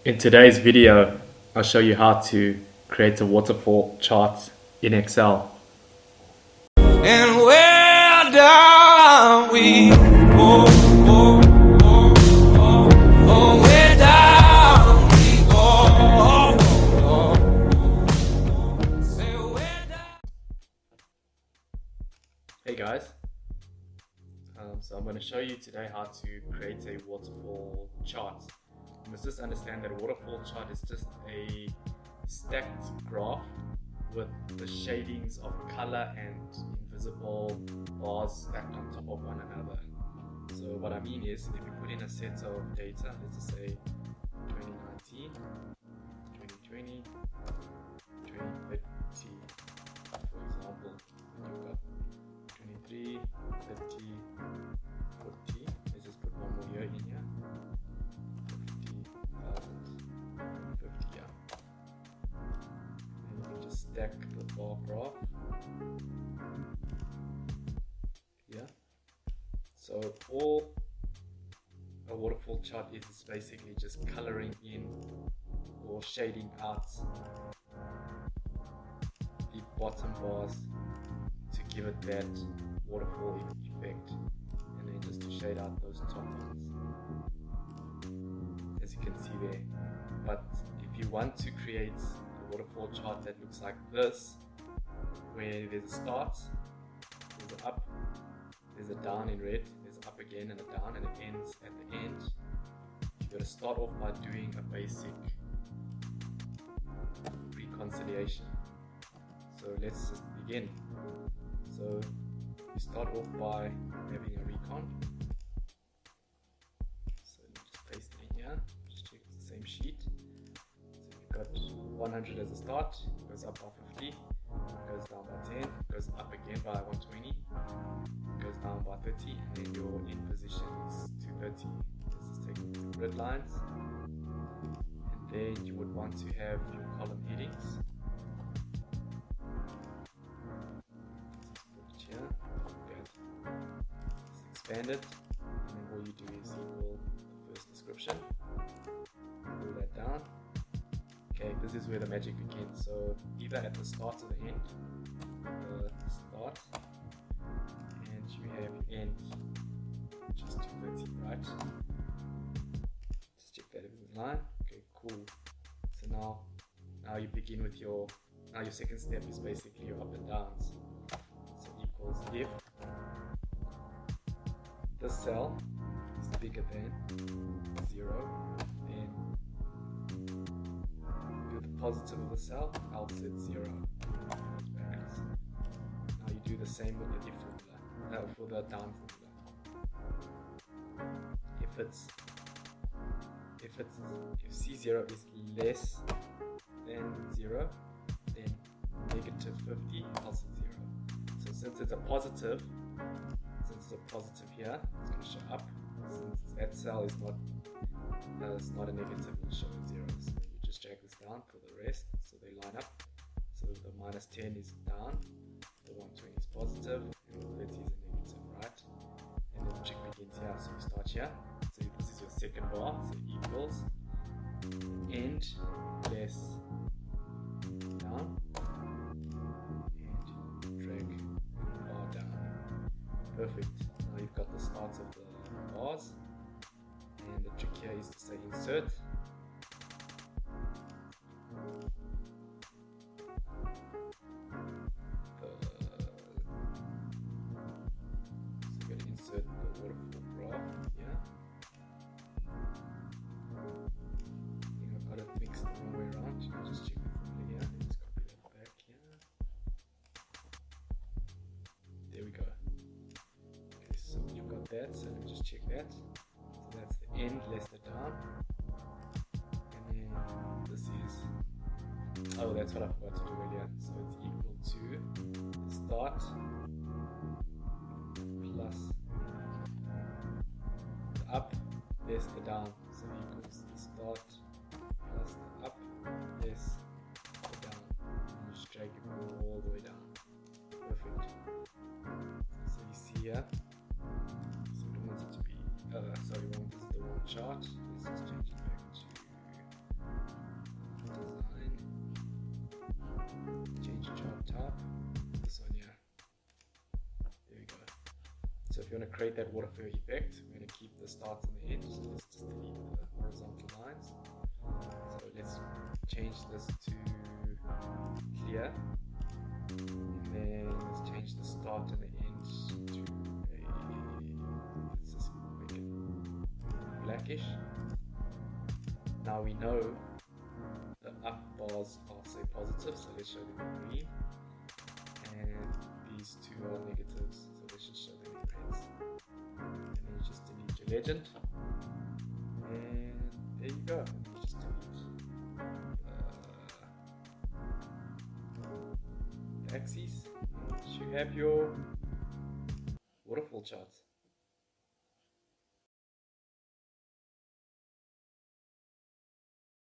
In today's video, I'll show you how to create a waterfall chart in Excel. And where down we go, where down we go, say where down. Hey guys, so I'm going to show you today how to create a waterfall chart. You must just understand that a waterfall chart is just a stacked graph with the shadings of color and invisible bars stacked on top of one another. So what I mean is, if you put in a set of data, let's just say 2019, 2020, 2030, for example, then you've got 23, 30, 40, let's just put one more year in here, 50, yeah. And you can just stack the bar graph. Yeah. So all a waterfall chart is basically just coloring in or shading out the bottom bars to give it that waterfall effect, and then just to shade out those top ones, as you can see there. But if you want to create a waterfall chart that looks like this, where there's a start, there's an up, there's a down in red, there's an up again and a down, and it ends at the end, you've got to start off by doing a basic reconciliation. So let's just begin. So you start off by having a recon. So just paste it in here, just check it's the same sheet. So you've got 100 as a start, goes up by 50, goes down by 10, goes up again by 120, goes down by 30, and then your end position is 230. Let's just take the grid lines, and then you would want to have your column headings. Let's put it here, good. Just expand it, and then all you do is equal the first description, pull that down. Okay, this is where the magic begins. So either at the start or the end, the start, and you have end, which is 230, right? Just check that everything's in line. Okay, cool. So now you begin with your second step is basically your up and downs. So equals if this cell is bigger than 0, then the positive of the cell, else it's 0. Now you do the same with the if formula, for the down formula. If C0 is less than 0, then negative 50, else it's 0. So since it's a positive here, it's going to show up. Since that cell is not a negative, it will show at 0. So you just drag this down for the rest, so they line up. So the minus 10 is down, the 120 is positive, and the 30 is a negative, right? And then the trick begins here. So you start here. So this is your second bar. So equals end less down, and drag the bar down. Perfect. Now you've got the starts of the bars, and the trick here is to say insert. Insert the waterfall graph here. I think I've got it mixed the wrong way around. You can just check the formula here and just copy that back here. There we go. Okay, so you've got that, so let me just check that. So that's the end less the down. And then this is, oh, that's what I forgot to do earlier. So it's equal to the start plus the up less the down, so equals the start plus the up less the down. And you just drag it all the way down. Perfect. So you see here, so we don't want it to be, sorry, this is the wrong chart. Let's just change it back to type. This one here. There we go. So if you want to create that waterfall effect, we're going to keep the start and the end. So let's just delete the horizontal lines. So let's change this to clear. And then let's change the start and the end to let's just make it blackish. Now we know the up bars are say positive, so let's show them in green. And these two are negatives, so let's just show them in reds. And then you just delete your legend. And there you go. You just delete the axes. You have your waterfall charts.